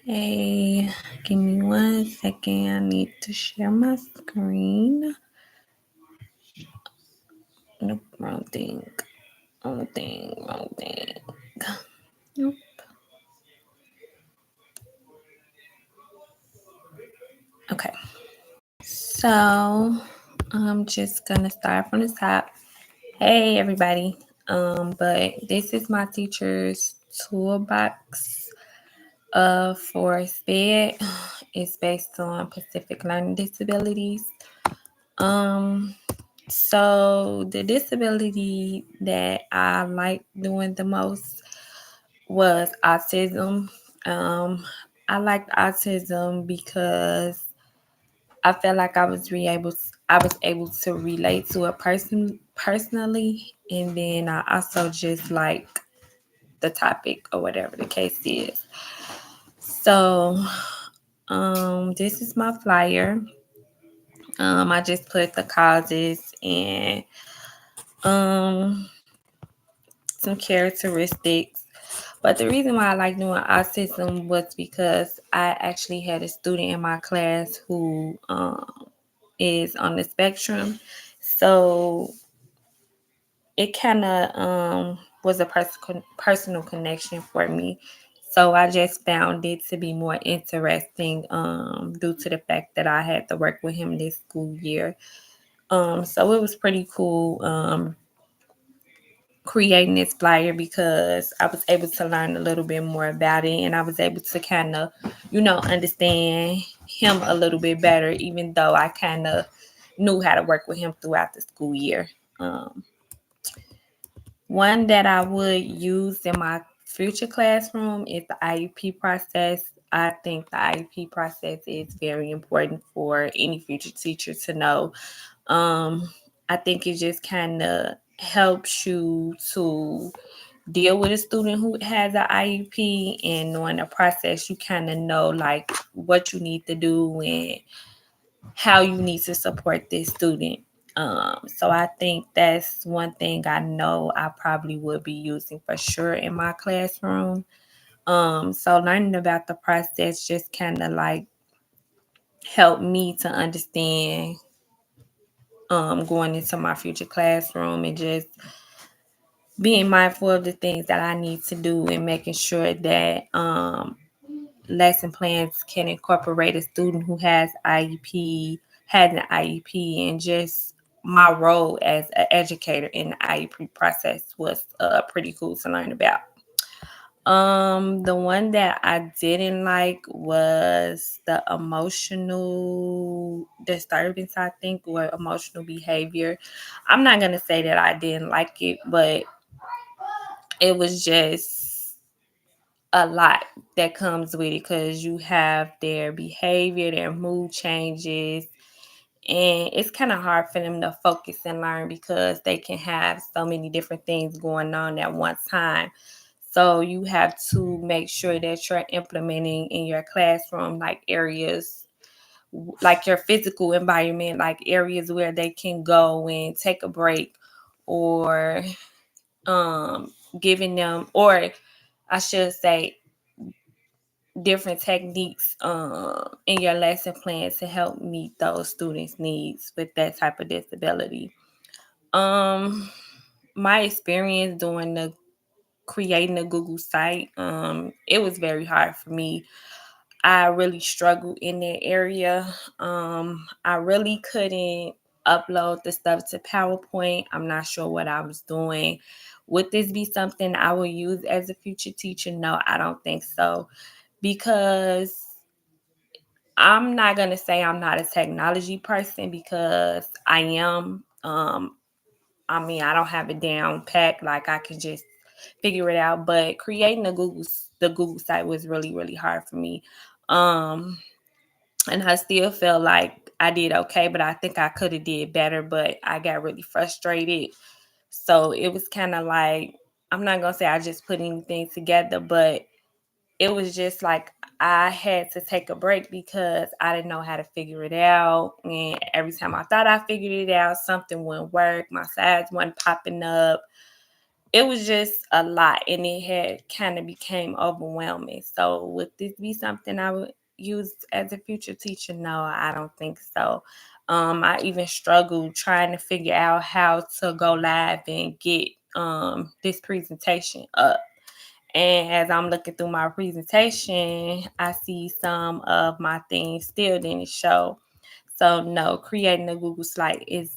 Hey, give me 1 second. I need to share my screen. Nope, wrong thing. Wrong thing. Wrong thing. Nope. Okay. So I'm just gonna start from the top. Hey everybody. But this is my teacher's toolbox for SPED. It's based on Pacific Learning Disabilities. Um So the disability that I liked doing the most was autism. I liked autism because I felt like I was able to relate to a person personally, and then I also just like the topic or whatever the case is. So this is my flyer. I just put the causes and um some characteristics. But the reason why I like doing autism was because I actually had a student in my class who is on the spectrum. So it kind of was a personal connection for me. So I just found it to be more interesting due to the fact that I had to work with him this school year. So it was pretty cool creating this flyer because I was able to learn a little bit more about it, and I was able to kind of, understand him a little bit better, even though I kind of knew how to work with him throughout the school year. One that I would use in my future classroom is the IEP process. I think the IEP process is very important for any future teacher to know. I think it just kind of helps you to deal with a student who has an IEP, and knowing the process, you kind of know like what you need to do and how you need to support this student. So I think that's one thing I know I probably would be using for sure in my classroom. So learning about the process just kind of like helped me to understand going into my future classroom and just being mindful of the things that I need to do and making sure that lesson plans can incorporate a student who has an IEP, and just my role as an educator in the IEP process was pretty cool to learn about. The one that I didn't like was the emotional disturbance, I think, or emotional behavior. I'm not gonna say that I didn't like it, but it was just a lot that comes with it because you have their behavior, their mood changes, and it's kind of hard for them to focus and learn because they can have so many different things going on at one time. So you have to make sure that you're implementing in your classroom like areas like your physical environment, like areas where they can go and take a break, or giving them, or I should say, different techniques in your lesson plan to help meet those students' needs with that type of disability. Um, my experience doing the creating a Google site, it was very hard for me. I really struggled in that area. I really couldn't upload the stuff to PowerPoint. I'm not sure what I was doing. Would this be something I will use as a future teacher? No, I don't think so. Because I'm not going to say I'm not a technology person, because I am. I mean, I don't have it down packed. Like I can just figure it out. But creating the Google site was really, really hard for me. Um, and I still feel like I did okay, but I think I could have did better. But I got really frustrated. So it was kind of like, I'm not gonna say I just put anything together, but it was just like I had to take a break because I didn't know how to figure it out. And every time I thought I figured it out, something wouldn't work. My sides wasn't popping up. it was just a lot, and it had kind of became overwhelming. So would this be something I would use as a future teacher? No, I don't think so. I even struggled trying to figure out how to go live and get this presentation up. And as I'm looking through my presentation, I see some of my things still didn't show. So no, creating a Google site is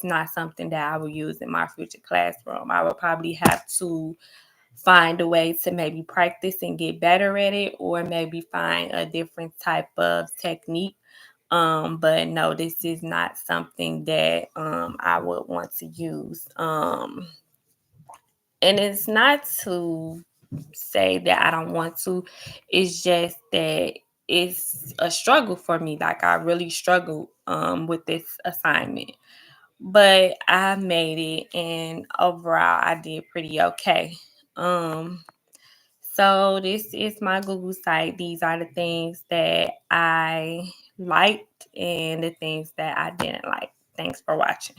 not something that I will use in my future classroom. I would probably have to find a way to maybe practice and get better at it, or maybe find a different type of technique. But no, this is not something that I would want to use. And it's not to say that I don't want to. It's just that it's a struggle for me. Like I really struggled with this assignment. But I made it, and overall I did pretty okay. Um so this is my Google site. These are the things that I liked and the things that I didn't like. Thanks for watching.